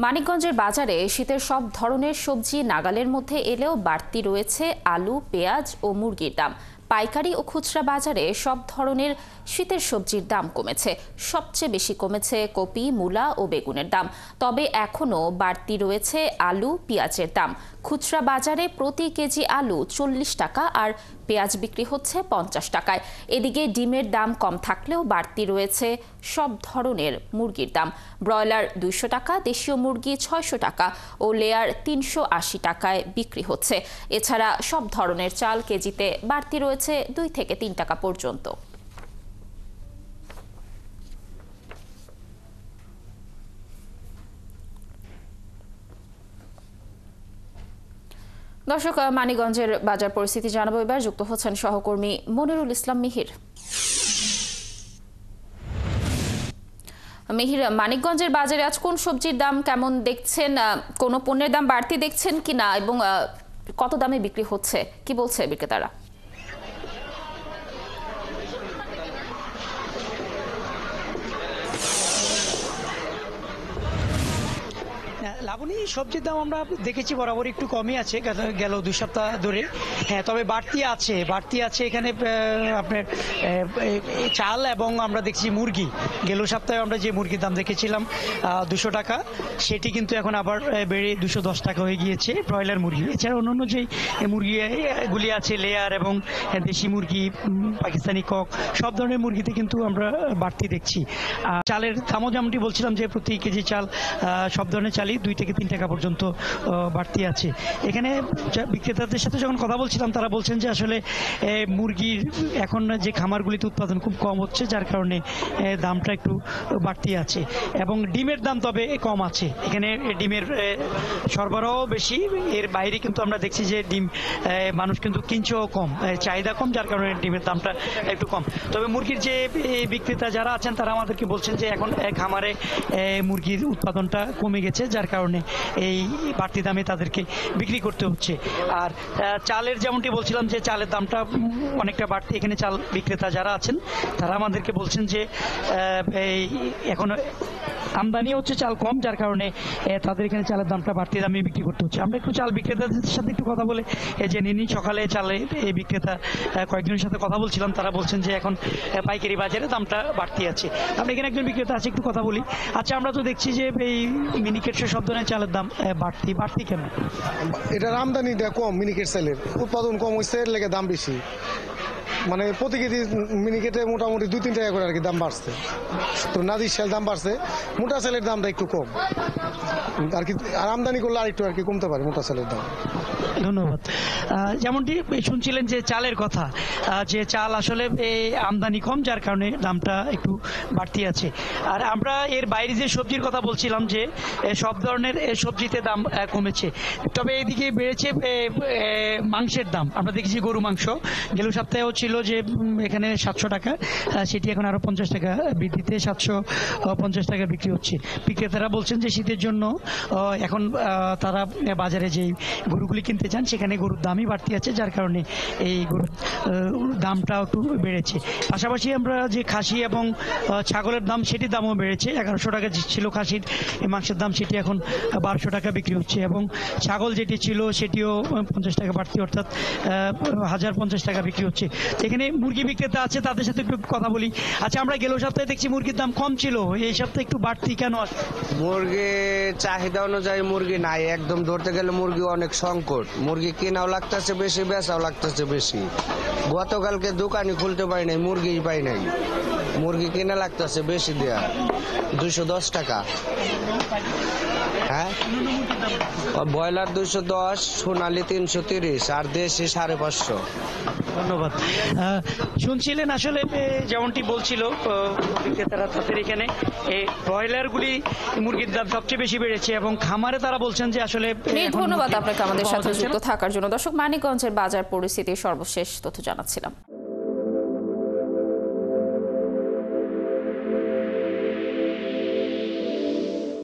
মানিকগঞ্জের বাজারে শীতের সব ধরনের সবজি নাগালের মধ্যে এলেও বাড়তি রয়েছে আলু, পেঁয়াজ ও মুরগির দাম। পাইকারি ও খুচরা বাজারে সব ধরনের শীতের সবজির দাম কমেছে। সবচেয়ে বেশি কমেছে কপি, মূলা ও বেগুনের দাম। তবে এখনও বাড়তি রয়েছে আলু, পেঁয়াজের দাম। খুচরা বাজারে প্রতি কেজি আলু 40 টাকা আর পেঁয়াজ বিক্রি হচ্ছে 50 টাকায়। এদিকে ডিমের দাম কম থাকলেও বাড়তি রয়েছে সব ধরনের মুরগির দাম। ব্রয়লার 200 টাকা, দেশীয় মুরগি 600 টাকা ও লেয়ার 380 টাকায় বিক্রি হচ্ছে। এছাড়া সব ধরনের চাল কেজিতে বাড়তি রয়েছে 2 থেকে 3 টাকা পর্যন্ত। দর্শক, মানিকগঞ্জের বাজার পরিস্থিতি জানাবো এবার। যুক্ত হচ্ছেন সহকর্মী মনিরুল ইসলাম মিহির। মিহির, মানিকগঞ্জের বাজারে আজ কোন সবজির দাম কেমন দেখছেন? কোন পণ্যের দাম বাড়তি দেখছেন কিনা এবং কত দামে বিক্রি হচ্ছে, কি বলছে বিক্রেতারা? লাবণী, সবজির দাম আমরা দেখেছি বরাবর একটু কমই আছে গেল 2 সপ্তাহ ধরে। হ্যাঁ, তবে বাড়তি আছে এখানে আপনার চাল এবং আমরা দেখছি মুরগি। গেল সপ্তাহে আমরা যে মুরগির দাম দেখেছিলাম 200 টাকা, সেটি কিন্তু এখন আবার বেড়ে 210 টাকা হয়ে গিয়েছে ব্রয়লার মুরগি। এছাড়া অন্যান্য যে মুরগিগুলি আছে, লেয়ার এবং দেশি মুরগি, পাকিস্তানি কক, সব ধরনের মুরগিতে কিন্তু আমরা বাড়তি দেখছি। চালের দামও যেমনটি বলছিলাম যে প্রতি কেজি চাল সব ধরনের চালই 2 থেকে 3 টাকা পর্যন্ত বাড়তি আছে। এখানে বিক্রেতাদের সাথে যখন কথা বলছিলাম তারা বলছেন যে আসলে মুরগির এখন যে খামারগুলিতে উৎপাদন খুব কম হচ্ছে, যার কারণে দামটা একটু বাড়তি আছে। এবং ডিমের দাম তবে কম আছে। এখানে ডিমের সরবরাহ বেশি, এর বাইরে কিন্তু আমরা দেখছি যে ডিম মানুষ কিন্তু কিনছেও কম, চাহিদা কম, যার কারণে ডিমের দামটা একটু কম। তবে মুরগির যে বিক্রেতা যারা আছেন তারা আমাদেরকে বলছেন যে এখন খামারে মুরগির উৎপাদনটা কমে গেছে, যার কারণে এই বাড়তি দামে তাদেরকে বিক্রি করতে হচ্ছে। আর চালের যেমনটি বলছিলাম যে চালের দামটা অনেকটা বাড়তি। এখানে চাল বিক্রেতা যারা আছেন তারা আমাদেরকে বলছেন যে এখন আমদানি হচ্ছে চাল কম, যার কারণে তাদের এখানে চালের দামটা বাড়তি দামে বিক্রি করতে হচ্ছে। আমরা একটু চাল বিক্রেতাদের সাথে একটু কথা বলে জেনে নিই। সকালে চালে এই বিক্রেতা কয়েকজনের সাথে কথা বলছিলাম, তারা বলছেন যে এখন পাইকারি বাজারে দামটা বাড়তি আছে। আমরা এখানে একজন বিক্রেতা আছে, একটু কথা বলি। আচ্ছা, আমরা তো দেখছি যে এই মিনিকেট সব ধরনের চালের দাম বাড়তি কেন? এটার আমদানিটা কম, মিনিকেট চালের উৎপাদন কম হয়েছে, এর লেগে দাম বেশি। মানে প্রতি কেজি মিনিকেটে মোটামুটি 2-3 টাকা করে আর কি দাম বাড়ছে। তো নাজির চাল দাম বাড়ছে, মোটা চালের দামটা একটু কম আর কি। আর আমদানি করলে আর একটু আর কি কমতে পারে মোটা চালের দাম। ধন্যবাদ। যেমনটি শুনছিলেন যে চালের কথা, যে চাল আসলে আমদানি কম, যার কারণে দামটা একটু বাড়তি আছে। আর আমরা এর বাইরে যে সবজির কথা বলছিলাম যে সব ধরনের সবজিতে দাম কমেছে, তবে এদিকে বেড়েছে মাংসের দাম। আমরা দেখেছি গরু মাংস গেল সপ্তাহেও ছিল যে এখানে 700 টাকা, সেটি এখন আরো 50 টাকা বৃদ্ধিতে 750 টাকা বিক্রি হচ্ছে। বিক্রেতারা বলছেন যে শীতের জন্য এখন তারা বাজারে যেই গরুগুলি কিনতে চান সেখানে গরুর দামই বাড়তি আছে, যার কারণে এই গরুর দামটা একটু বেড়েছে। পাশাপাশি আমরা যে খাসি এবং ছাগলের দাম, সেটির দামও বেড়েছে। 1100 টাকা ছিল খাসির মাংসের দাম, সেটি এখন 1200 টাকা বিক্রি হচ্ছে। এবং ছাগল যেটি ছিল সেটিও 50 টাকা বাড়তি, অর্থাৎ 1050 টাকা বিক্রি হচ্ছে। এখানে মুরগি বিক্রেতা আছে, তাদের সাথে একটু কথা বলি। আচ্ছা, আমরা গেল সপ্তাহে দেখছি মুরগির দাম কম ছিল, এই সপ্তাহে একটু বাড়তি কেন আসছে? মুরগি চাহিদা অনুযায়ী মুরগি নাই, একদম ধরতে গেলে মুরগি অনেক সংকট। মুরগি কেনাও লাগতেছে বেশি, বেচাও লাগতেছে বেশি। গতকালকে দোকানই খুলতে পারি নাই, মুরগি পাই নাই। মুরগি কেনা লাগতেছে বেশি দেয়া, 210 টাকা। হ্যাঁ, ব্রয়লার 210, সোনালি 330 আর দেশি 550। ধন্যবাদ। শুনছিলেন আসলে যেমনটি বলছিল বিক্রেতারা, তাদের এখানে ব্রয়লারগুলি মুরগির দাম সবচেয়ে বেশি বেড়েছে এবং খামারে তারা বলছেন যে আসলে। ধন্যবাদ আপনাকে আমাদের সাথে যুক্ত থাকার জন্য। দর্শক, মানিকগঞ্জের বাজার পরিস্থিতির সর্বশেষ তথ্য জানাচ্ছিলাম।